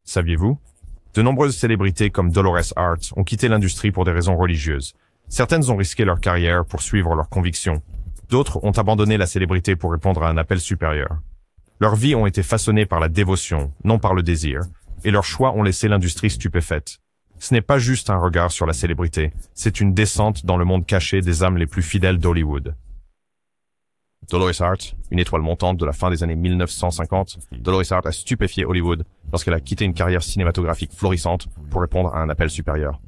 Saviez-vous? De nombreuses célébrités comme Dolores Hart ont quitté l'industrie pour des raisons religieuses. Certaines ont risqué leur carrière pour suivre leurs convictions. D'autres ont abandonné la célébrité pour répondre à un appel supérieur. Leurs vies ont été façonnées par la dévotion, non par le désir, et leurs choix ont laissé l'industrie stupéfaite. Ce n'est pas juste un regard sur la célébrité, c'est une descente dans le monde caché des âmes les plus fidèles d'Hollywood. Dolores Hart, une étoile montante de la fin des années 1950, Dolores Hart a stupéfié Hollywood lorsqu'elle a quitté une carrière cinématographique florissante pour répondre à un appel supérieur.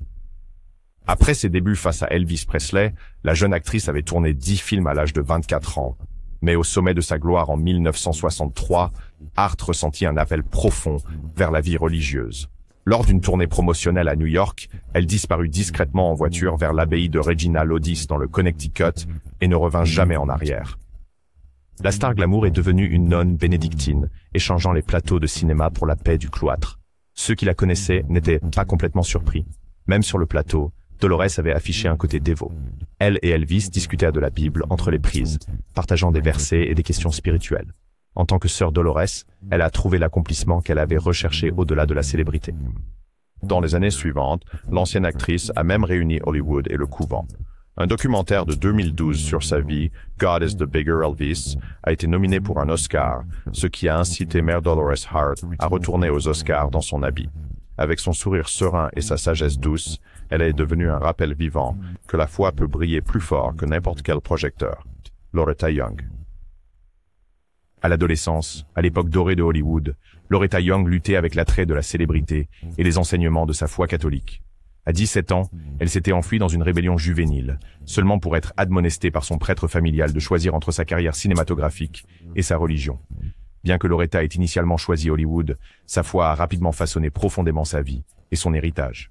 Après ses débuts face à Elvis Presley, la jeune actrice avait tourné 10 films à l'âge de 24 ans. Mais au sommet de sa gloire en 1963, Hart ressentit un appel profond vers la vie religieuse. Lors d'une tournée promotionnelle à New York, elle disparut discrètement en voiture vers l'abbaye de Regina Lodis dans le Connecticut et ne revint jamais en arrière. La star glamour est devenue une nonne bénédictine, échangeant les plateaux de cinéma pour la paix du cloître. Ceux qui la connaissaient n'étaient pas complètement surpris. Même sur le plateau, Dolores avait affiché un côté dévot. Elle et Elvis discutaient de la Bible entre les prises, partageant des versets et des questions spirituelles. En tant que sœur Dolores, elle a trouvé l'accomplissement qu'elle avait recherché au-delà de la célébrité. Dans les années suivantes, l'ancienne actrice a même réuni Hollywood et le couvent. Un documentaire de 2012 sur sa vie, God is the Bigger Elvis, a été nominé pour un Oscar, ce qui a incité Mère Dolores Hart à retourner aux Oscars dans son habit. Avec son sourire serein et sa sagesse douce, elle est devenue un rappel vivant que la foi peut briller plus fort que n'importe quel projecteur. Loretta Young. À l'adolescence, à l'époque dorée de Hollywood, Loretta Young luttait avec l'attrait de la célébrité et les enseignements de sa foi catholique. À 17 ans, elle s'était enfuie dans une rébellion juvénile, seulement pour être admonestée par son prêtre familial de choisir entre sa carrière cinématographique et sa religion. Bien que Loretta ait initialement choisi Hollywood, sa foi a rapidement façonné profondément sa vie et son héritage.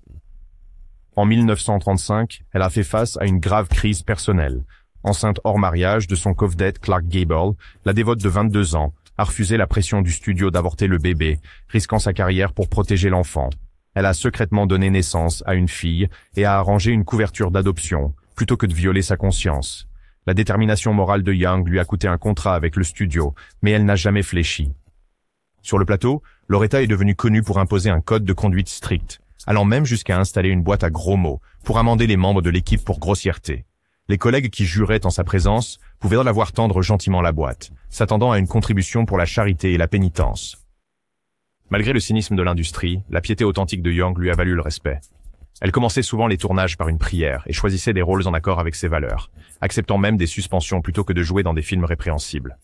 En 1935, elle a fait face à une grave crise personnelle. Enceinte hors mariage de son covedette Clark Gable, la dévote de 22 ans a refusé la pression du studio d'avorter le bébé, risquant sa carrière pour protéger l'enfant. Elle a secrètement donné naissance à une fille et a arrangé une couverture d'adoption, plutôt que de violer sa conscience. La détermination morale de Young lui a coûté un contrat avec le studio, mais elle n'a jamais fléchi. Sur le plateau, Loretta est devenue connue pour imposer un code de conduite strict, allant même jusqu'à installer une boîte à gros mots pour amender les membres de l'équipe pour grossièreté. Les collègues qui juraient en sa présence pouvaient la voir tendre gentiment la boîte, s'attendant à une contribution pour la charité et la pénitence. Malgré le cynisme de l'industrie, la piété authentique de Young lui a valu le respect. Elle commençait souvent les tournages par une prière et choisissait des rôles en accord avec ses valeurs, acceptant même des suspensions plutôt que de jouer dans des films répréhensibles.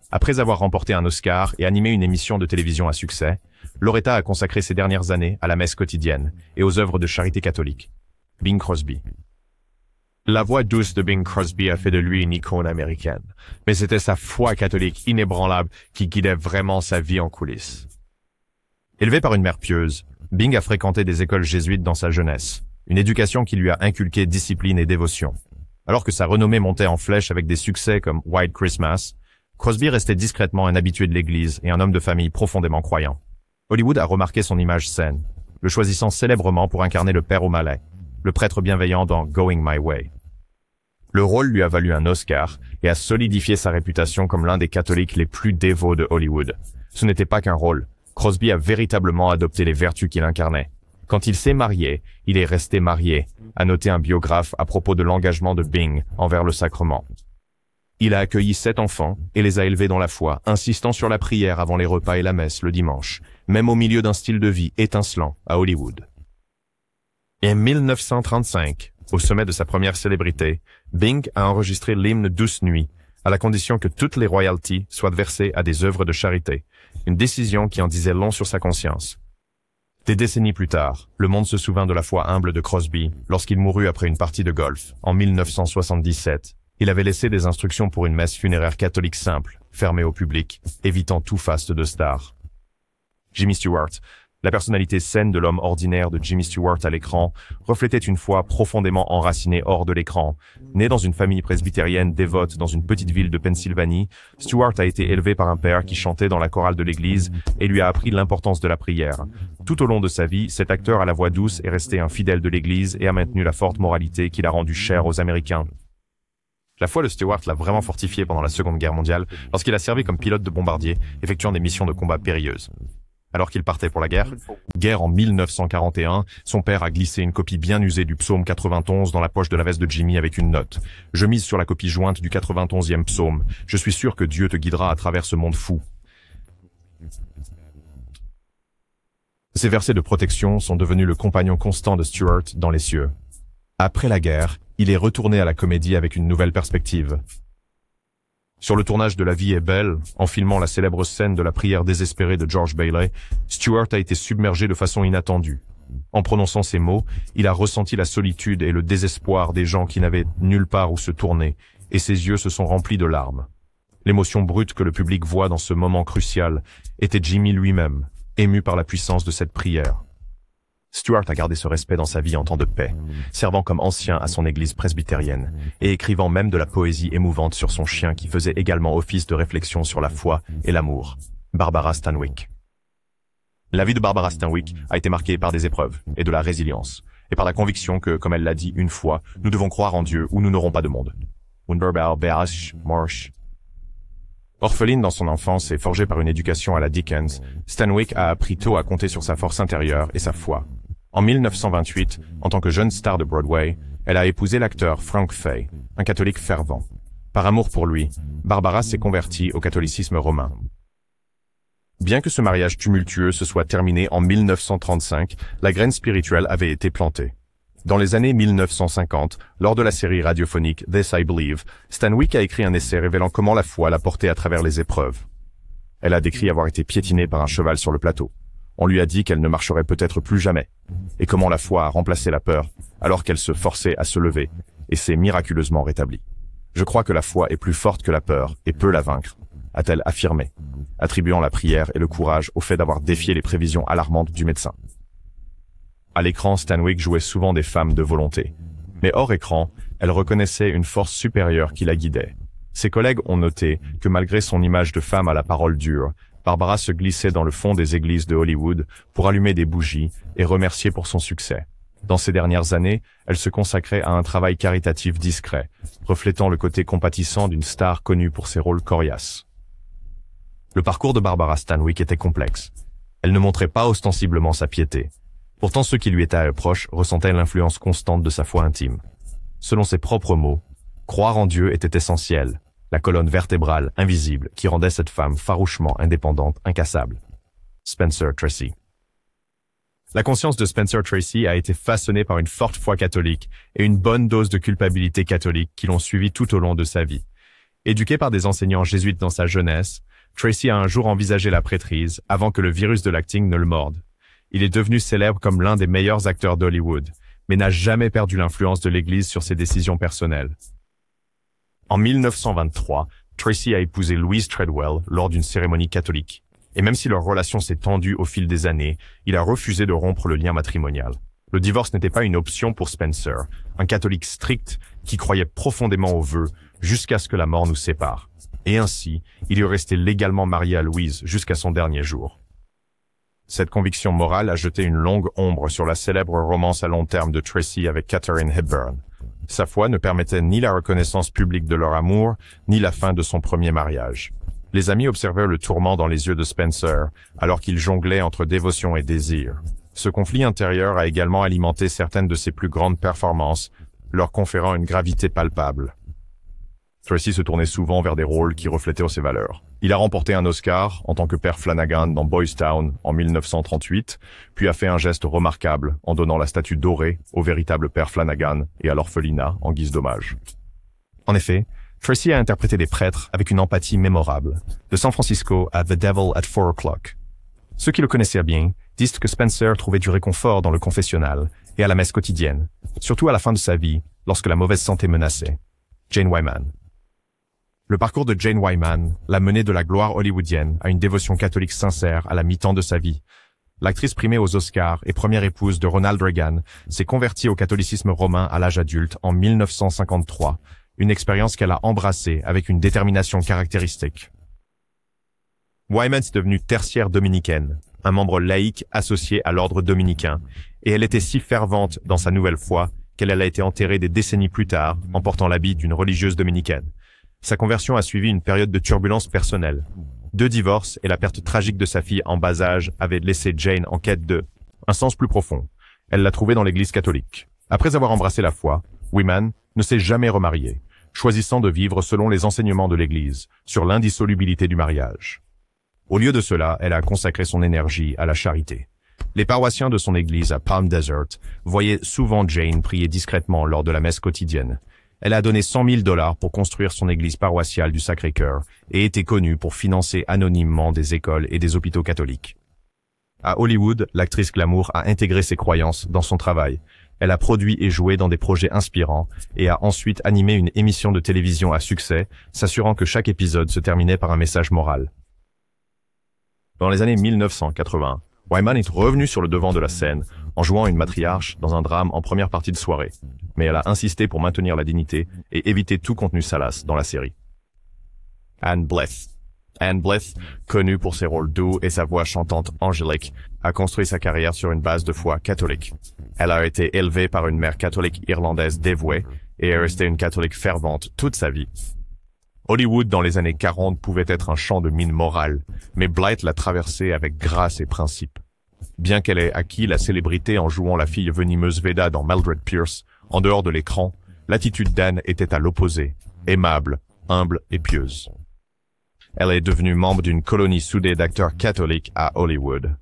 Après avoir remporté un Oscar et animé une émission de télévision à succès, Loretta a consacré ses dernières années à la messe quotidienne et aux œuvres de charité catholique. Bing Crosby. La voix douce de Bing Crosby a fait de lui une icône américaine, mais c'était sa foi catholique inébranlable qui guidait vraiment sa vie en coulisses. Élevé par une mère pieuse, Bing a fréquenté des écoles jésuites dans sa jeunesse, une éducation qui lui a inculqué discipline et dévotion. Alors que sa renommée montait en flèche avec des succès comme White Christmas, Crosby restait discrètement un habitué de l'église et un homme de famille profondément croyant. Hollywood a remarqué son image saine, le choisissant célèbrement pour incarner le père O'Malley, le prêtre bienveillant dans Going My Way. Le rôle lui a valu un Oscar et a solidifié sa réputation comme l'un des catholiques les plus dévots de Hollywood. Ce n'était pas qu'un rôle. Crosby a véritablement adopté les vertus qu'il incarnait. Quand il s'est marié, il est resté marié, a noté un biographe à propos de l'engagement de Bing envers le sacrement. Il a accueilli 7 enfants et les a élevés dans la foi, insistant sur la prière avant les repas et la messe le dimanche, même au milieu d'un style de vie étincelant à Hollywood. Et en 1935, au sommet de sa première célébrité, Bing a enregistré l'hymne Douce Nuit, à la condition que toutes les royalties soient versées à des œuvres de charité, une décision qui en disait long sur sa conscience. Des décennies plus tard, le monde se souvint de la foi humble de Crosby lorsqu'il mourut après une partie de golf, en 1977. Il avait laissé des instructions pour une messe funéraire catholique simple, fermée au public, évitant tout faste de star. Jimmy Stewart, la personnalité saine de l'homme ordinaire de Jimmy Stewart à l'écran, reflétait une foi profondément enracinée hors de l'écran. Né dans une famille presbytérienne dévote dans une petite ville de Pennsylvanie, Stewart a été élevé par un père qui chantait dans la chorale de l'église et lui a appris l'importance de la prière. Tout au long de sa vie, cet acteur à la voix douce est resté un fidèle de l'église et a maintenu la forte moralité qui l'a rendu chère aux Américains. La foi de Stewart l'a vraiment fortifié pendant la Seconde Guerre mondiale lorsqu'il a servi comme pilote de bombardier, effectuant des missions de combat périlleuses. Alors qu'il partait pour la guerre en 1941, son père a glissé une copie bien usée du psaume 91 dans la poche de la veste de Jimmy avec une note. Je mise sur la copie jointe du 91e psaume. Je suis sûr que Dieu te guidera à travers ce monde fou. Ces versets de protection sont devenus le compagnon constant de Stuart dans les cieux. Après la guerre, il est retourné à la comédie avec une nouvelle perspective. Sur le tournage de La vie est belle, en filmant la célèbre scène de la prière désespérée de George Bailey, Stuart a été submergé de façon inattendue. En prononçant ces mots, il a ressenti la solitude et le désespoir des gens qui n'avaient nulle part où se tourner, et ses yeux se sont remplis de larmes. L'émotion brute que le public voit dans ce moment crucial était Jimmy lui-même, ému par la puissance de cette prière. Stuart a gardé ce respect dans sa vie en temps de paix, servant comme ancien à son église presbytérienne et écrivant même de la poésie émouvante sur son chien qui faisait également office de réflexion sur la foi et l'amour, Barbara Stanwyck. La vie de Barbara Stanwyck a été marquée par des épreuves et de la résilience, et par la conviction que, comme elle l'a dit une fois, nous devons croire en Dieu ou nous n'aurons pas de monde. Orpheline dans son enfance et forgée par une éducation à la Dickens, Stanwyck a appris tôt à compter sur sa force intérieure et sa foi. En 1928, en tant que jeune star de Broadway, elle a épousé l'acteur Frank Fay, un catholique fervent. Par amour pour lui, Barbara s'est convertie au catholicisme romain. Bien que ce mariage tumultueux se soit terminé en 1935, la graine spirituelle avait été plantée. Dans les années 1950, lors de la série radiophonique This I Believe, Stanwyck a écrit un essai révélant comment la foi l'a portée à travers les épreuves. Elle a décrit avoir été piétinée par un cheval sur le plateau. On lui a dit qu'elle ne marcherait peut-être plus jamais, et comment la foi a remplacé la peur, alors qu'elle se forçait à se lever, et s'est miraculeusement rétablie. Je crois que la foi est plus forte que la peur, et peut la vaincre, a-t-elle affirmé, attribuant la prière et le courage au fait d'avoir défié les prévisions alarmantes du médecin. À l'écran, Stanwyck jouait souvent des femmes de volonté. Mais hors écran, elle reconnaissait une force supérieure qui la guidait. Ses collègues ont noté que malgré son image de femme à la parole dure, Barbara se glissait dans le fond des églises de Hollywood pour allumer des bougies et remercier pour son succès. Dans ces dernières années, elle se consacrait à un travail caritatif discret, reflétant le côté compatissant d'une star connue pour ses rôles coriaces. Le parcours de Barbara Stanwyck était complexe. Elle ne montrait pas ostensiblement sa piété. Pourtant, ceux qui lui étaient proches ressentaient l'influence constante de sa foi intime. Selon ses propres mots, croire en Dieu était essentiel, la colonne vertébrale invisible qui rendait cette femme farouchement indépendante, incassable. Spencer Tracy. La conscience de Spencer Tracy a été façonnée par une forte foi catholique et une bonne dose de culpabilité catholique qui l'ont suivi tout au long de sa vie. Éduqué par des enseignants jésuites dans sa jeunesse, Tracy a un jour envisagé la prêtrise avant que le virus de l'acting ne le morde. Il est devenu célèbre comme l'un des meilleurs acteurs d'Hollywood, mais n'a jamais perdu l'influence de l'Église sur ses décisions personnelles. En 1923, Tracy a épousé Louise Treadwell lors d'une cérémonie catholique. Et même si leur relation s'est tendue au fil des années, il a refusé de rompre le lien matrimonial. Le divorce n'était pas une option pour Spencer, un catholique strict qui croyait profondément aux vœux jusqu'à ce que la mort nous sépare. Et ainsi, il est resté légalement marié à Louise jusqu'à son dernier jour. Cette conviction morale a jeté une longue ombre sur la célèbre romance à long terme de Tracy avec Katharine Hepburn. Sa foi ne permettait ni la reconnaissance publique de leur amour, ni la fin de son premier mariage. Les amis observaient le tourment dans les yeux de Spencer, alors qu'il jonglait entre dévotion et désir. Ce conflit intérieur a également alimenté certaines de ses plus grandes performances, leur conférant une gravité palpable. Tracy se tournait souvent vers des rôles qui reflétaient ses valeurs. Il a remporté un Oscar en tant que père Flanagan dans Boys Town en 1938, puis a fait un geste remarquable en donnant la statue dorée au véritable père Flanagan et à l'orphelinat en guise d'hommage. En effet, Tracy a interprété des prêtres avec une empathie mémorable, de San Francisco à The Devil at 4 O'Clock. Ceux qui le connaissaient bien disent que Spencer trouvait du réconfort dans le confessionnal et à la messe quotidienne, surtout à la fin de sa vie, lorsque la mauvaise santé menaçait. Jane Wyman. Le parcours de Jane Wyman l'a mené de la gloire hollywoodienne à une dévotion catholique sincère à la mi-temps de sa vie. L'actrice primée aux Oscars et première épouse de Ronald Reagan s'est convertie au catholicisme romain à l'âge adulte en 1953, une expérience qu'elle a embrassée avec une détermination caractéristique. Wyman est devenue tertiaire dominicaine, un membre laïque associé à l'ordre dominicain, et elle était si fervente dans sa nouvelle foi qu'elle a été enterrée des décennies plus tard en portant l'habit d'une religieuse dominicaine. Sa conversion a suivi une période de turbulence personnelle. 2 divorces et la perte tragique de sa fille en bas âge avaient laissé Jane en quête de un sens plus profond. Elle l'a trouvé dans l'église catholique. Après avoir embrassé la foi, Wyman ne s'est jamais remariée, choisissant de vivre selon les enseignements de l'église sur l'indissolubilité du mariage. Au lieu de cela, elle a consacré son énergie à la charité. Les paroissiens de son église à Palm Desert voyaient souvent Jane prier discrètement lors de la messe quotidienne. Elle a donné $100,000 pour construire son église paroissiale du Sacré-Cœur et était connue pour financer anonymement des écoles et des hôpitaux catholiques. À Hollywood, l'actrice glamour a intégré ses croyances dans son travail. Elle a produit et joué dans des projets inspirants et a ensuite animé une émission de télévision à succès, s'assurant que chaque épisode se terminait par un message moral. Dans les années 1980, Wyman est revenue sur le devant de la scène en jouant une matriarche dans un drame en première partie de soirée, mais elle a insisté pour maintenir la dignité et éviter tout contenu salace dans la série. Anne Blyth. Anne Blyth, connue pour ses rôles doux et sa voix chantante angélique, a construit sa carrière sur une base de foi catholique. Elle a été élevée par une mère catholique irlandaise dévouée et est restée une catholique fervente toute sa vie. Hollywood dans les années 40 pouvait être un champ de mine morale, mais Blyth l'a traversé avec grâce et principe. Bien qu'elle ait acquis la célébrité en jouant la fille venimeuse Veda dans Mildred Pierce, en dehors de l'écran, l'attitude d'Anne était à l'opposé, aimable, humble et pieuse. Elle est devenue membre d'une colonie soudée d'acteurs catholiques à Hollywood.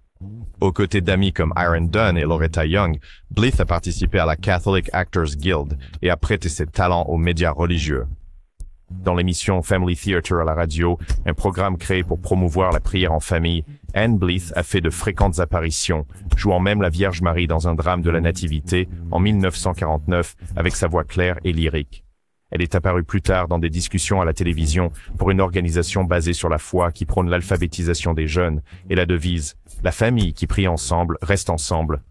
Aux côtés d'amis comme Aaron Dunn et Loretta Young, Blyth a participé à la Catholic Actors Guild et a prêté ses talents aux médias religieux. Dans l'émission Family Theatre à la radio, un programme créé pour promouvoir la prière en famille, Anne Blyth a fait de fréquentes apparitions, jouant même la Vierge Marie dans un drame de la Nativité en 1949 avec sa voix claire et lyrique. Elle est apparue plus tard dans des discussions à la télévision pour une organisation basée sur la foi qui prône l'alphabétisation des jeunes et la devise « La famille qui prie ensemble reste ensemble ».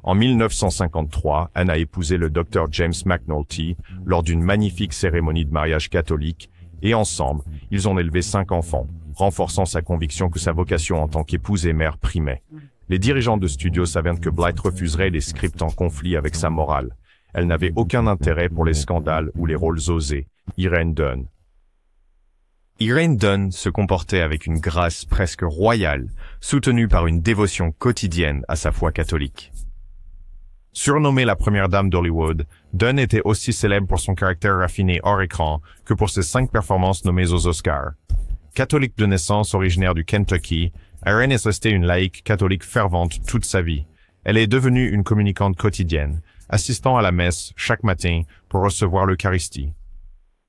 En 1953, Anne a épousé le Dr James McNulty lors d'une magnifique cérémonie de mariage catholique et ensemble, ils ont élevé 5 enfants, renforçant sa conviction que sa vocation en tant qu'épouse et mère primait. Les dirigeants de studio savaient que Blyth refuserait les scripts en conflit avec sa morale. Elle n'avait aucun intérêt pour les scandales ou les rôles osés. Irene Dunn. Irene Dunn se comportait avec une grâce presque royale, soutenue par une dévotion quotidienne à sa foi catholique. Surnommée la première dame d'Hollywood, Dunn était aussi célèbre pour son caractère raffiné hors écran que pour ses 5 performances nommées aux Oscars. Catholique de naissance originaire du Kentucky, Irene est restée une laïque catholique fervente toute sa vie. Elle est devenue une communicante quotidienne, assistant à la messe chaque matin pour recevoir l'Eucharistie.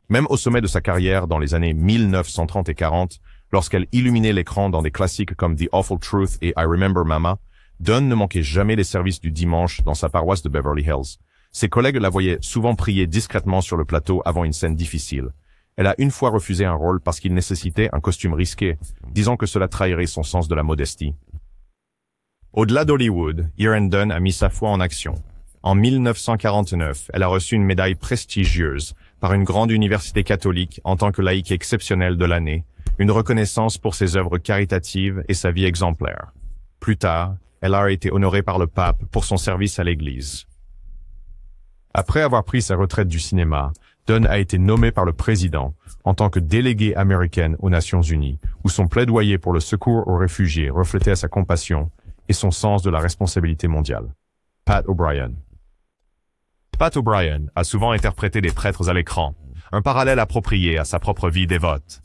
Même au sommet de sa carrière dans les années 1930 et 40, lorsqu'elle illuminait l'écran dans des classiques comme The Awful Truth et I Remember Mama, Dunn ne manquait jamais les services du dimanche dans sa paroisse de Beverly Hills. Ses collègues la voyaient souvent prier discrètement sur le plateau avant une scène difficile. Elle a une fois refusé un rôle parce qu'il nécessitait un costume risqué, disant que cela trahirait son sens de la modestie. Au-delà d'Hollywood, Irene Dunn a mis sa foi en action. En 1949, elle a reçu une médaille prestigieuse par une grande université catholique en tant que laïque exceptionnelle de l'année, une reconnaissance pour ses œuvres caritatives et sa vie exemplaire. Plus tard, elle a été honorée par le pape pour son service à l'Église. Après avoir pris sa retraite du cinéma, Dunn a été nommée par le président en tant que déléguée américaine aux Nations Unies, où son plaidoyer pour le secours aux réfugiés reflétait sa compassion et son sens de la responsabilité mondiale. Pat O'Brien. Pat O'Brien a souvent interprété des prêtres à l'écran, un parallèle approprié à sa propre vie dévote.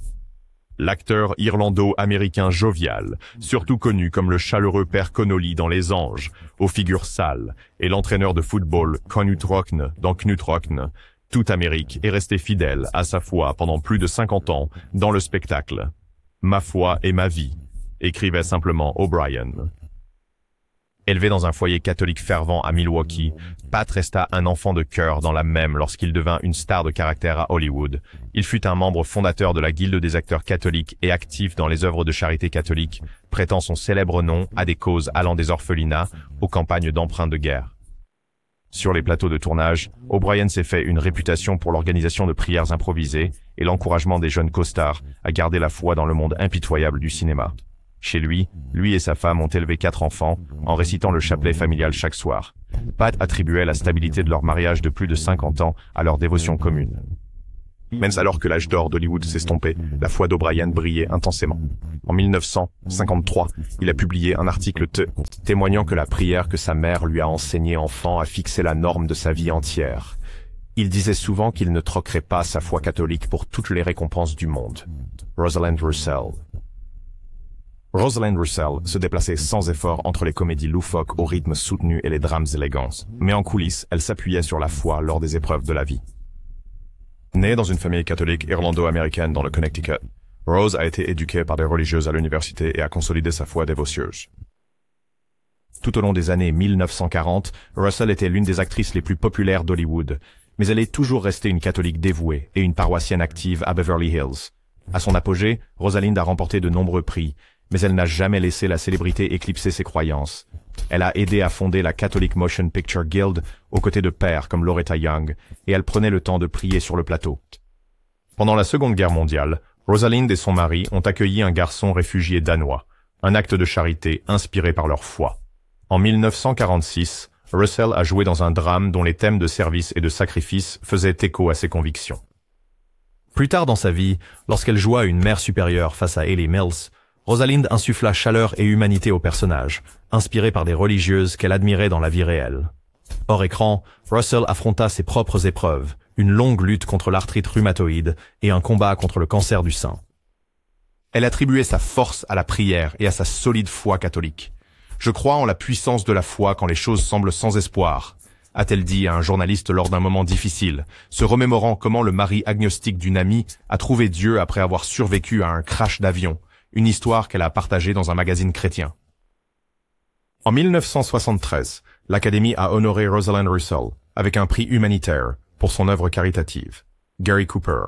L'acteur irlando-américain jovial, surtout connu comme le chaleureux père Connolly dans Les Anges, aux figures sales, et l'entraîneur de football Knut Rockne dans Knut Rockne, toute Amérique est restée fidèle à sa foi pendant plus de 50 ans dans le spectacle. « Ma foi est ma vie », écrivait simplement O'Brien. Élevé dans un foyer catholique fervent à Milwaukee, Pat resta un enfant de cœur dans la même lorsqu'il devint une star de caractère à Hollywood. Il fut un membre fondateur de la Guilde des acteurs catholiques et actif dans les œuvres de charité catholique, prêtant son célèbre nom à des causes allant des orphelinats aux campagnes d'emprunt de guerre. Sur les plateaux de tournage, O'Brien s'est fait une réputation pour l'organisation de prières improvisées et l'encouragement des jeunes co-stars à garder la foi dans le monde impitoyable du cinéma. Chez lui et sa femme ont élevé 4 enfants, en récitant le chapelet familial chaque soir. Pat attribuait la stabilité de leur mariage de plus de 50 ans à leur dévotion commune. Même alors que l'âge d'or d'Hollywood s'estompait, la foi d'O'Brien brillait intensément. En 1953, il a publié un article témoignant que la prière que sa mère lui a enseignée enfant a fixé la norme de sa vie entière. Il disait souvent qu'il ne troquerait pas sa foi catholique pour toutes les récompenses du monde. Rosalind Russell. Rosalind Russell se déplaçait sans effort entre les comédies loufoques au rythme soutenu et les drames élégants, mais en coulisses, elle s'appuyait sur la foi lors des épreuves de la vie. Née dans une famille catholique irlando-américaine dans le Connecticut, Rose a été éduquée par des religieuses à l'université et a consolidé sa foi dévotieuse. Tout au long des années 1940, Russell était l'une des actrices les plus populaires d'Hollywood, mais elle est toujours restée une catholique dévouée et une paroissienne active à Beverly Hills. À son apogée, Rosalind a remporté de nombreux prix, mais elle n'a jamais laissé la célébrité éclipser ses croyances. Elle a aidé à fonder la Catholic Motion Picture Guild aux côtés de pairs comme Loretta Young, et elle prenait le temps de prier sur le plateau. Pendant la Seconde Guerre mondiale, Rosalind et son mari ont accueilli un garçon réfugié danois, un acte de charité inspiré par leur foi. En 1946, Russell a joué dans un drame dont les thèmes de service et de sacrifice faisaient écho à ses convictions. Plus tard dans sa vie, lorsqu'elle joua une mère supérieure face à Hayley Mills, Rosalind insuffla chaleur et humanité au personnage, inspiré par des religieuses qu'elle admirait dans la vie réelle. Hors écran, Russell affronta ses propres épreuves, une longue lutte contre l'arthrite rhumatoïde et un combat contre le cancer du sein. Elle attribuait sa force à la prière et à sa solide foi catholique. « Je crois en la puissance de la foi quand les choses semblent sans espoir », a-t-elle dit à un journaliste lors d'un moment difficile, se remémorant comment le mari agnostique d'une amie a trouvé Dieu après avoir survécu à un crash d'avion, une histoire qu'elle a partagée dans un magazine chrétien. En 1973, l'Académie a honoré Rosalind Russell avec un prix humanitaire pour son œuvre caritative. Gary Cooper.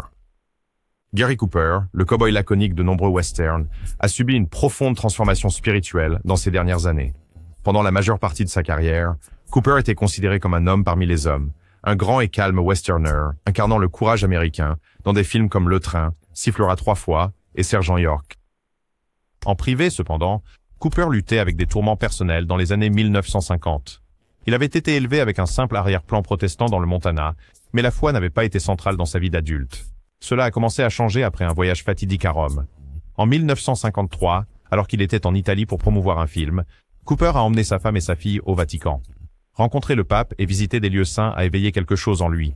Gary Cooper, le cow-boy laconique de nombreux westerns, a subi une profonde transformation spirituelle dans ces dernières années. Pendant la majeure partie de sa carrière, Cooper était considéré comme un homme parmi les hommes, un grand et calme westerner incarnant le courage américain dans des films comme Le Train, Sifflera 3 fois et Sergent York. En privé, cependant, Cooper luttait avec des tourments personnels dans les années 1950. Il avait été élevé avec un simple arrière-plan protestant dans le Montana, mais la foi n'avait pas été centrale dans sa vie d'adulte. Cela a commencé à changer après un voyage fatidique à Rome. En 1953, alors qu'il était en Italie pour promouvoir un film, Cooper a emmené sa femme et sa fille au Vatican. Rencontrer le pape et visiter des lieux saints a éveillé quelque chose en lui.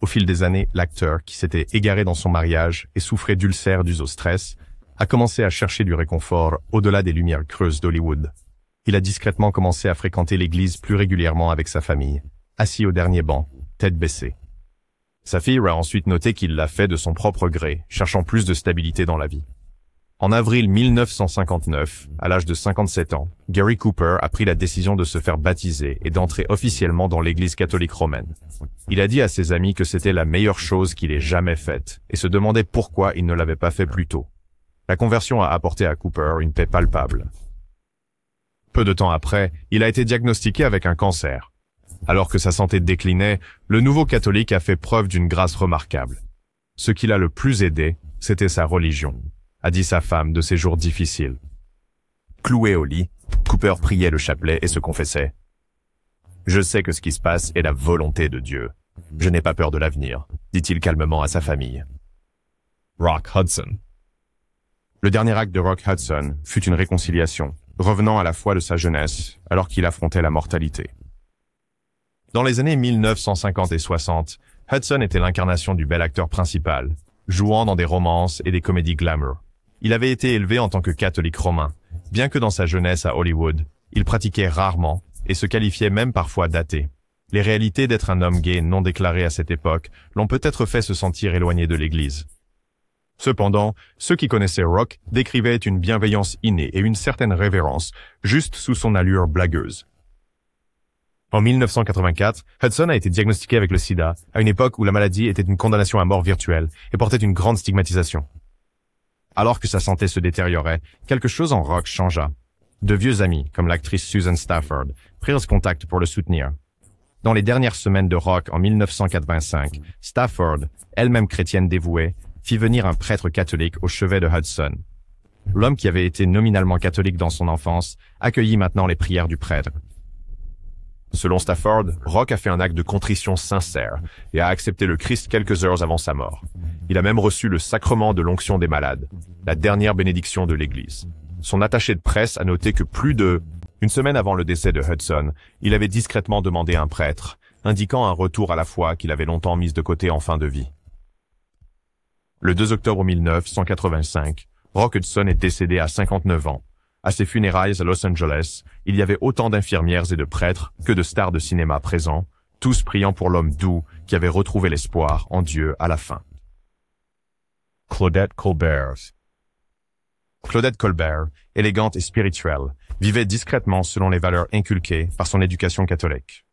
Au fil des années, l'acteur, qui s'était égaré dans son mariage et souffrait d'ulcères dus au stress, a commencé à chercher du réconfort au-delà des lumières creuses d'Hollywood. Il a discrètement commencé à fréquenter l'église plus régulièrement avec sa famille, assis au dernier banc, tête baissée. Sa fille a ensuite noté qu'il l'a fait de son propre gré, cherchant plus de stabilité dans la vie. En avril 1959, à l'âge de 57 ans, Gary Cooper a pris la décision de se faire baptiser et d'entrer officiellement dans l'église catholique romaine. Il a dit à ses amis que c'était la meilleure chose qu'il ait jamais faite et se demandait pourquoi il ne l'avait pas fait plus tôt. La conversion a apporté à Cooper une paix palpable. Peu de temps après, il a été diagnostiqué avec un cancer. Alors que sa santé déclinait, le nouveau catholique a fait preuve d'une grâce remarquable. Ce qui l'a le plus aidé, c'était sa religion, a dit sa femme de ses jours difficiles. Cloué au lit, Cooper priait le chapelet et se confessait. « Je sais que ce qui se passe est la volonté de Dieu. Je n'ai pas peur de l'avenir, » dit-il calmement à sa famille. Rock Hudson. Le dernier acte de Rock Hudson fut une réconciliation, revenant à la foi de sa jeunesse alors qu'il affrontait la mortalité. Dans les années 1950 et 60, Hudson était l'incarnation du bel acteur principal, jouant dans des romances et des comédies glamour. Il avait été élevé en tant que catholique romain, bien que dans sa jeunesse à Hollywood, il pratiquait rarement et se qualifiait même parfois d'athée. Les réalités d'être un homme gay non déclaré à cette époque l'ont peut-être fait se sentir éloigné de l'Église. Cependant, ceux qui connaissaient Rock décrivaient une bienveillance innée et une certaine révérence, juste sous son allure blagueuse. En 1984, Hudson a été diagnostiqué avec le sida, à une époque où la maladie était une condamnation à mort virtuelle et portait une grande stigmatisation. Alors que sa santé se détériorait, quelque chose en Rock changea. De vieux amis, comme l'actrice Susan Stafford, prirent contact pour le soutenir. Dans les dernières semaines de Rock en 1985, Stafford, elle-même chrétienne dévouée, fit venir un prêtre catholique au chevet de Hudson. L'homme qui avait été nominalement catholique dans son enfance accueillit maintenant les prières du prêtre. Selon Stafford, Rock a fait un acte de contrition sincère et a accepté le Christ quelques heures avant sa mort. Il a même reçu le sacrement de l'onction des malades, la dernière bénédiction de l'Église. Son attaché de presse a noté que une semaine avant le décès de Hudson, il avait discrètement demandé un prêtre, indiquant un retour à la foi qu'il avait longtemps mise de côté en fin de vie. Le 2 octobre 1985, Rock Hudson est décédé à 59 ans. À ses funérailles à Los Angeles, il y avait autant d'infirmières et de prêtres que de stars de cinéma présents, tous priant pour l'homme doux qui avait retrouvé l'espoir en Dieu à la fin. Claudette Colbert. Claudette Colbert, élégante et spirituelle, vivait discrètement selon les valeurs inculquées par son éducation catholique.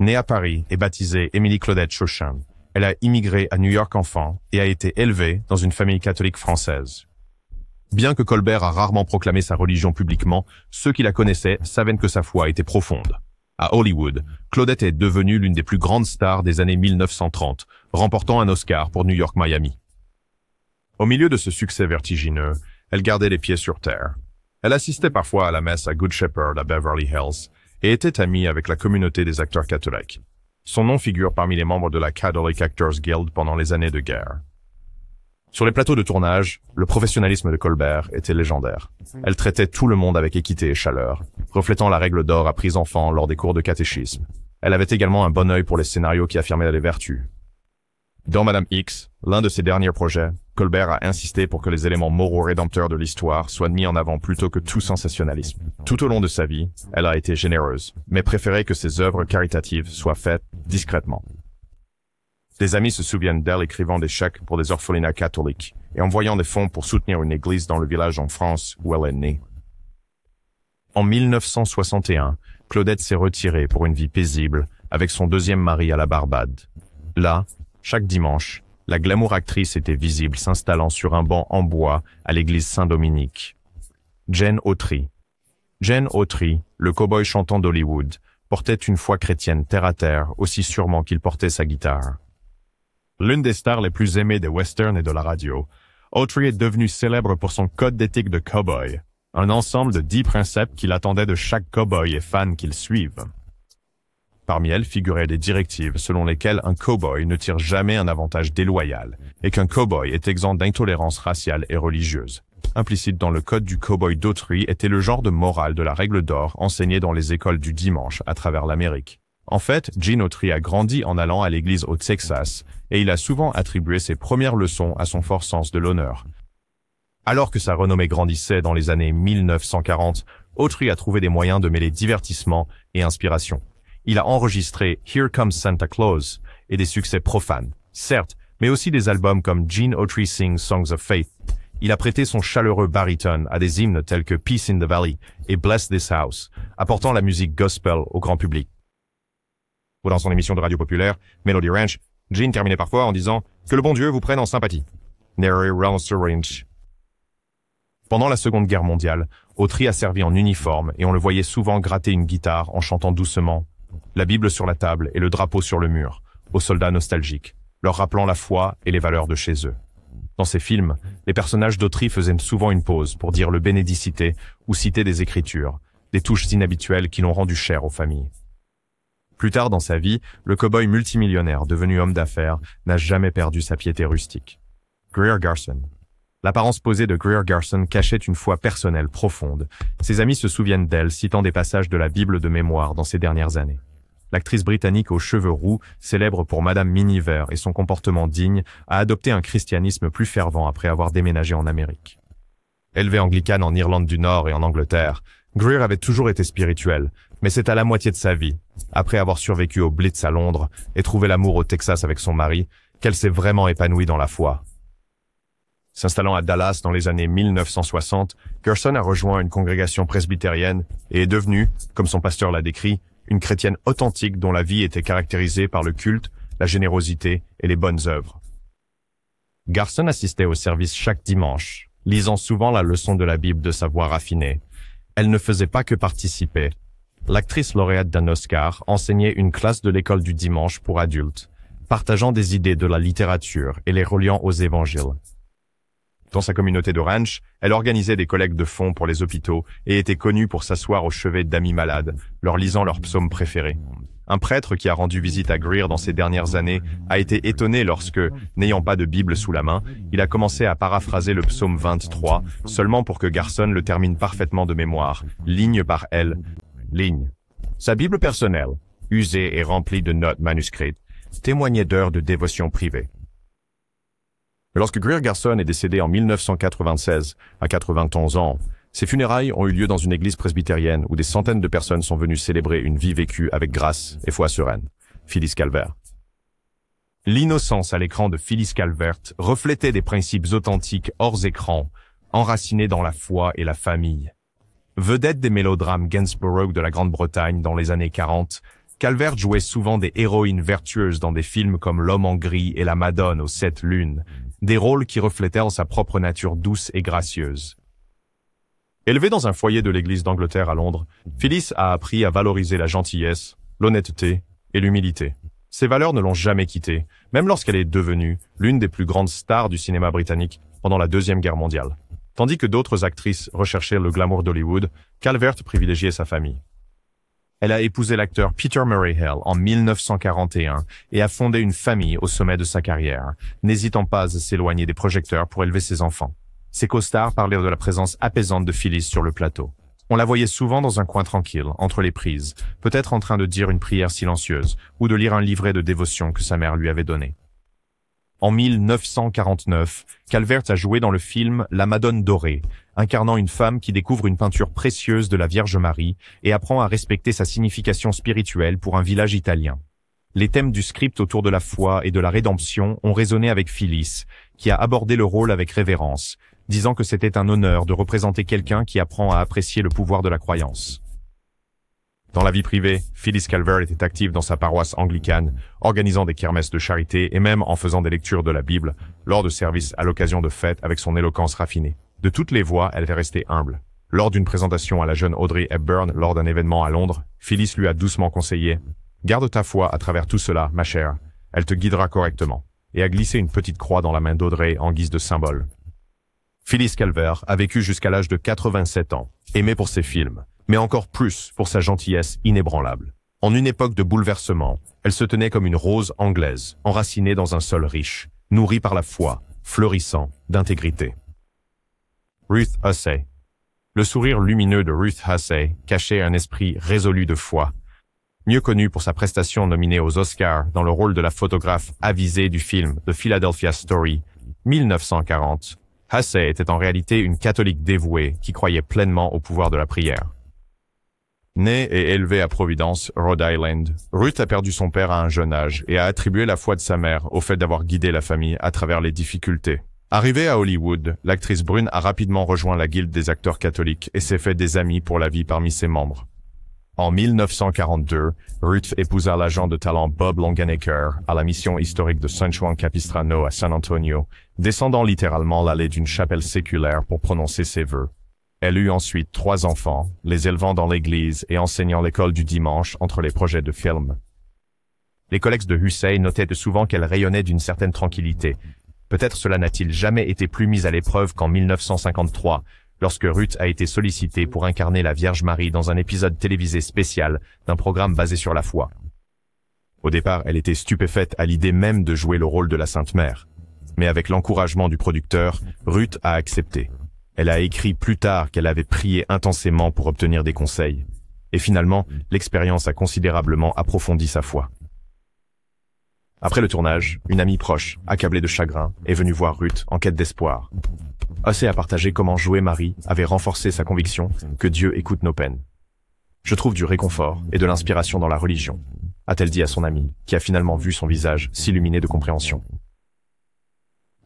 Née à Paris et baptisée Émilie Claudette Chauchin, elle a immigré à New York enfant et a été élevée dans une famille catholique française. Bien que Colbert a rarement proclamé sa religion publiquement, ceux qui la connaissaient savaient que sa foi était profonde. À Hollywood, Claudette est devenue l'une des plus grandes stars des années 1930, remportant un Oscar pour New York-Miami. Au milieu de ce succès vertigineux, elle gardait les pieds sur terre. Elle assistait parfois à la messe à Good Shepherd à Beverly Hills et était amie avec la communauté des acteurs catholiques. Son nom figure parmi les membres de la Catholic Actors Guild pendant les années de guerre. Sur les plateaux de tournage, le professionnalisme de Colbert était légendaire. Elle traitait tout le monde avec équité et chaleur, reflétant la règle d'or apprise enfant lors des cours de catéchisme. Elle avait également un bon œil pour les scénarios qui affirmaient les vertus. Dans Madame X, l'un de ses derniers projets, Colbert a insisté pour que les éléments moraux rédempteurs de l'histoire soient mis en avant plutôt que tout sensationnalisme. Tout au long de sa vie, elle a été généreuse, mais préférait que ses œuvres caritatives soient faites discrètement. Des amis se souviennent d'elle écrivant des chèques pour des orphelinats catholiques et envoyant des fonds pour soutenir une église dans le village en France où elle est née. En 1961, Claudette s'est retirée pour une vie paisible avec son deuxième mari à la Barbade. Là, chaque dimanche, la glamour actrice était visible s'installant sur un banc en bois à l'église Saint-Dominique. Jane Autry. Jane Autry, le cow-boy chantant d'Hollywood, portait une foi chrétienne terre à terre aussi sûrement qu'il portait sa guitare. L'une des stars les plus aimées des westerns et de la radio, Autry est devenue célèbre pour son code d'éthique de cow-boy, un ensemble de 10 préceptes qu'il attendait de chaque cow-boy et fan qu'il suive. Parmi elles figuraient des directives selon lesquelles un cow-boy ne tire jamais un avantage déloyal et qu'un cow-boy est exempt d'intolérance raciale et religieuse. Implicite dans le code du cow-boy d'Autry était le genre de morale de la règle d'or enseignée dans les écoles du dimanche à travers l'Amérique. En fait, Gene Autry a grandi en allant à l'église au Texas et il a souvent attribué ses premières leçons à son fort sens de l'honneur. Alors que sa renommée grandissait dans les années 1940, Autry a trouvé des moyens de mêler divertissement et inspiration. Il a enregistré Here Comes Santa Claus et des succès profanes, certes, mais aussi des albums comme Gene Autry Sings Songs of Faith. Il a prêté son chaleureux baryton à des hymnes tels que Peace in the Valley et Bless This House, apportant la musique gospel au grand public. Dans son émission de radio populaire, Melody Ranch, Gene terminait parfois en disant « Que le bon Dieu vous prenne en sympathie ». Pendant la Seconde Guerre mondiale, Autry a servi en uniforme et on le voyait souvent gratter une guitare en chantant doucement, la Bible sur la table et le drapeau sur le mur, aux soldats nostalgiques, leur rappelant la foi et les valeurs de chez eux. Dans ces films, les personnages d'Autry faisaient souvent une pause pour dire le bénédicité ou citer des écritures, des touches inhabituelles qui l'ont rendu cher aux familles. Plus tard dans sa vie, le cow-boy multimillionnaire devenu homme d'affaires n'a jamais perdu sa piété rustique. Greer Garson. L'apparence posée de Greer Garson cachait une foi personnelle profonde. Ses amis se souviennent d'elle citant des passages de la Bible de mémoire dans ses dernières années. L'actrice britannique aux cheveux roux, célèbre pour Madame Miniver et son comportement digne, a adopté un christianisme plus fervent après avoir déménagé en Amérique. Élevée anglicane en Irlande du Nord et en Angleterre, Greer avait toujours été spirituelle, mais c'est à la moitié de sa vie, après avoir survécu au Blitz à Londres et trouvé l'amour au Texas avec son mari, qu'elle s'est vraiment épanouie dans la foi. S'installant à Dallas dans les années 1960, Gerson a rejoint une congrégation presbytérienne et est devenue, comme son pasteur l'a décrit, une chrétienne authentique dont la vie était caractérisée par le culte, la générosité et les bonnes œuvres. Garson assistait au service chaque dimanche, lisant souvent la leçon de la Bible de sa voix raffinée. Elle ne faisait pas que participer. L'actrice lauréate d'un Oscar enseignait une classe de l'école du dimanche pour adultes, partageant des idées de la littérature et les reliant aux évangiles. Dans sa communauté de ranch, elle organisait des collectes de fonds pour les hôpitaux et était connue pour s'asseoir au chevet d'amis malades, leur lisant leurs psaumes préférés. Un prêtre qui a rendu visite à Greer dans ces dernières années a été étonné lorsque, n'ayant pas de Bible sous la main, il a commencé à paraphraser le psaume 23, seulement pour que Garson le termine parfaitement de mémoire, ligne par ligne. Sa Bible personnelle, usée et remplie de notes manuscrites, témoignait d'heures de dévotion privée. Lorsque Greer Garson est décédé en 1996, à 91 ans, ses funérailles ont eu lieu dans une église presbytérienne où des centaines de personnes sont venues célébrer une vie vécue avec grâce et foi sereine. Phyllis Calvert. L'innocence à l'écran de Phyllis Calvert reflétait des principes authentiques hors écran, enracinés dans la foi et la famille. Vedette des mélodrames Gainsborough de la Grande-Bretagne dans les années 40, Calvert jouait souvent des héroïnes vertueuses dans des films comme L'Homme en gris et La Madone aux 7 lunes, des rôles qui reflétèrent sa propre nature douce et gracieuse. Élevée dans un foyer de l'église d'Angleterre à Londres, Phyllis a appris à valoriser la gentillesse, l'honnêteté et l'humilité. Ces valeurs ne l'ont jamais quittée, même lorsqu'elle est devenue l'une des plus grandes stars du cinéma britannique pendant la Deuxième Guerre mondiale. Tandis que d'autres actrices recherchaient le glamour d'Hollywood, Calvert privilégiait sa famille. Elle a épousé l'acteur Peter Murray Hill en 1941 et a fondé une famille au sommet de sa carrière, n'hésitant pas à s'éloigner des projecteurs pour élever ses enfants. Ses costards parlaient de la présence apaisante de Phyllis sur le plateau. On la voyait souvent dans un coin tranquille, entre les prises, peut-être en train de dire une prière silencieuse ou de lire un livret de dévotion que sa mère lui avait donné. En 1949, Calvert a joué dans le film La Madone dorée, incarnant une femme qui découvre une peinture précieuse de la Vierge Marie et apprend à respecter sa signification spirituelle pour un village italien. Les thèmes du script autour de la foi et de la rédemption ont résonné avec Phyllis, qui a abordé le rôle avec révérence, disant que c'était un honneur de représenter quelqu'un qui apprend à apprécier le pouvoir de la croyance. Dans la vie privée, Phyllis Calvert était active dans sa paroisse anglicane, organisant des kermesses de charité et même en faisant des lectures de la Bible lors de services à l'occasion de fêtes avec son éloquence raffinée. De toutes les voix, elle est restée humble. Lors d'une présentation à la jeune Audrey Hepburn lors d'un événement à Londres, Phyllis lui a doucement conseillé « Garde ta foi à travers tout cela, ma chère. Elle te guidera correctement. » et a glissé une petite croix dans la main d'Audrey en guise de symbole. Phyllis Calvert a vécu jusqu'à l'âge de 87 ans, aimée pour ses films, mais encore plus pour sa gentillesse inébranlable. En une époque de bouleversement, elle se tenait comme une rose anglaise, enracinée dans un sol riche, nourrie par la foi, fleurissant d'intégrité. Ruth Hussey. Le sourire lumineux de Ruth Hussey cachait un esprit résolu de foi. Mieux connue pour sa prestation nominée aux Oscars dans le rôle de la photographe avisée du film The Philadelphia Story, 1940, Hussey était en réalité une catholique dévouée qui croyait pleinement au pouvoir de la prière. Née et élevée à Providence, Rhode Island, Ruth a perdu son père à un jeune âge et a attribué la foi de sa mère au fait d'avoir guidé la famille à travers les difficultés. Arrivée à Hollywood, l'actrice brune a rapidement rejoint la guilde des acteurs catholiques et s'est fait des amis pour la vie parmi ses membres. En 1942, Ruth épousa l'agent de talent Bob Longenecker à la mission historique de San Juan Capistrano à San Antonio, descendant littéralement l'allée d'une chapelle séculaire pour prononcer ses vœux. Elle eut ensuite 3 enfants, les élevant dans l'église et enseignant l'école du dimanche entre les projets de film. Les collègues de Hussey notaient souvent qu'elle rayonnait d'une certaine tranquillité. Peut-être cela n'a-t-il jamais été plus mis à l'épreuve qu'en 1953, lorsque Ruth a été sollicitée pour incarner la Vierge Marie dans un épisode télévisé spécial d'un programme basé sur la foi. Au départ, elle était stupéfaite à l'idée même de jouer le rôle de la Sainte Mère. Mais avec l'encouragement du producteur, Ruth a accepté. Elle a écrit plus tard qu'elle avait prié intensément pour obtenir des conseils. Et finalement, l'expérience a considérablement approfondi sa foi. Après le tournage, une amie proche, accablée de chagrin, est venue voir Ruth en quête d'espoir. Hussey a partagé comment jouer Marie avait renforcé sa conviction que Dieu écoute nos peines. Je trouve du réconfort et de l'inspiration dans la religion, a-t-elle dit à son amie, qui a finalement vu son visage s'illuminer de compréhension.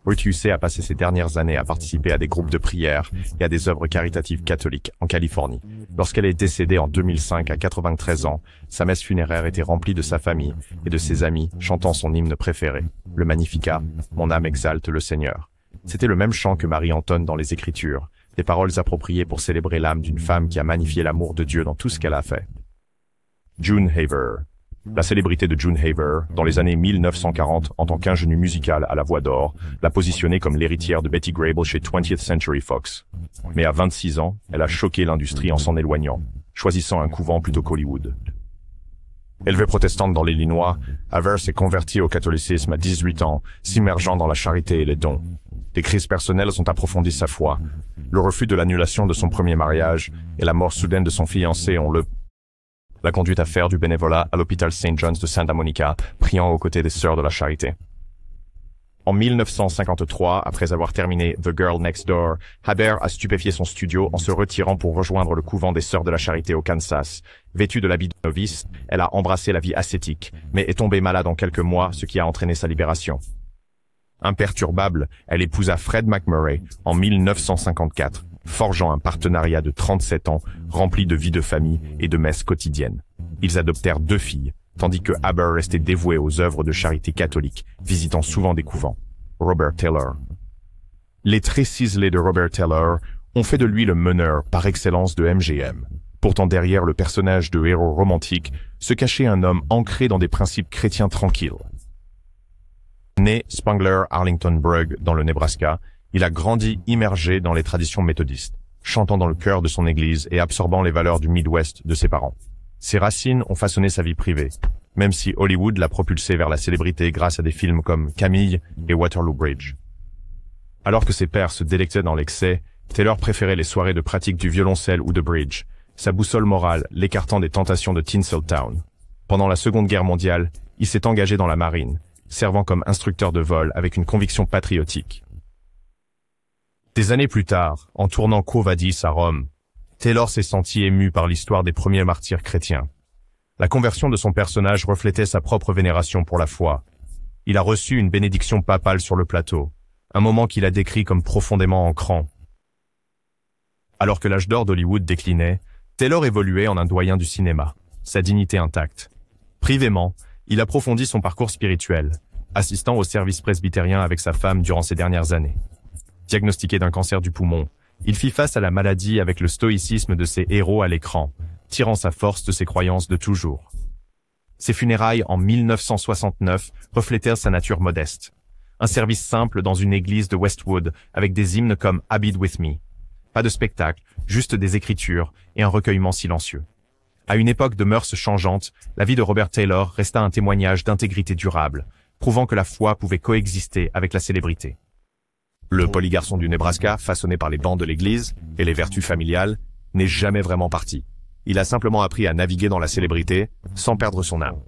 Ruth Hussey a passé ses dernières années à participer à des groupes de prière et à des œuvres caritatives catholiques en Californie. Lorsqu'elle est décédée en 2005 à 93 ans, sa messe funéraire était remplie de sa famille et de ses amis chantant son hymne préféré, le Magnificat, « Mon âme exalte le Seigneur ». C'était le même chant que Marie entonne dans les Écritures, des paroles appropriées pour célébrer l'âme d'une femme qui a magnifié l'amour de Dieu dans tout ce qu'elle a fait. June Haver. La célébrité de June Haver, dans les années 1940 en tant qu'ingénue musicale à la voix d'or, l'a positionnée comme l'héritière de Betty Grable chez 20th Century Fox. Mais à 26 ans, elle a choqué l'industrie en s'en éloignant, choisissant un couvent plutôt qu'Hollywood. Élevée protestante dans l'Illinois, Haver s'est convertie au catholicisme à 18 ans, s'immergeant dans la charité et les dons. Des crises personnelles ont approfondi sa foi. Le refus de l'annulation de son premier mariage et la mort soudaine de son fiancé la conduite à faire du bénévolat à l'hôpital St. John's de Santa Monica, priant aux côtés des Sœurs de la Charité. En 1953, après avoir terminé The Girl Next Door, Haber a stupéfié son studio en se retirant pour rejoindre le couvent des Sœurs de la Charité au Kansas. Vêtue de l'habit de novice, elle a embrassé la vie ascétique, mais est tombée malade en quelques mois, ce qui a entraîné sa libération. Imperturbable, elle épousa Fred McMurray en 1954, forgeant un partenariat de 37 ans, rempli de vie de famille et de messes quotidiennes. Ils adoptèrent 2 filles, tandis que Haber restait dévoué aux œuvres de charité catholique, visitant souvent des couvents. Robert Taylor. Les traits ciselés de Robert Taylor ont fait de lui le meneur par excellence de MGM. Pourtant derrière le personnage de héros romantique se cachait un homme ancré dans des principes chrétiens tranquilles. Né Spangler Arlington Brugg dans le Nebraska, il a grandi immergé dans les traditions méthodistes, chantant dans le chœur de son église et absorbant les valeurs du Midwest de ses parents. Ses racines ont façonné sa vie privée, même si Hollywood l'a propulsé vers la célébrité grâce à des films comme Camille et Waterloo Bridge. Alors que ses pères se délectaient dans l'excès, Taylor préférait les soirées de pratique du violoncelle ou de bridge, sa boussole morale l'écartant des tentations de Tinseltown. Pendant la Seconde Guerre mondiale, il s'est engagé dans la marine, servant comme instructeur de vol avec une conviction patriotique. Des années plus tard, en tournant Quo Vadis à Rome, Taylor s'est senti ému par l'histoire des premiers martyrs chrétiens. La conversion de son personnage reflétait sa propre vénération pour la foi. Il a reçu une bénédiction papale sur le plateau, un moment qu'il a décrit comme profondément ancrant. Alors que l'âge d'or d'Hollywood déclinait, Taylor évoluait en un doyen du cinéma, sa dignité intacte. Privément, il approfondit son parcours spirituel, assistant au service presbytérien avec sa femme durant ces dernières années. Diagnostiqué d'un cancer du poumon, il fit face à la maladie avec le stoïcisme de ses héros à l'écran, tirant sa force de ses croyances de toujours. Ses funérailles en 1969 reflétèrent sa nature modeste. Un service simple dans une église de Westwood avec des hymnes comme Abide with me. Pas de spectacle, juste des écritures et un recueillement silencieux. À une époque de mœurs changeantes, la vie de Robert Taylor resta un témoignage d'intégrité durable, prouvant que la foi pouvait coexister avec la célébrité. Le polygarçon du Nebraska, façonné par les bancs de l'église et les vertus familiales, n'est jamais vraiment parti. Il a simplement appris à naviguer dans la célébrité sans perdre son âme.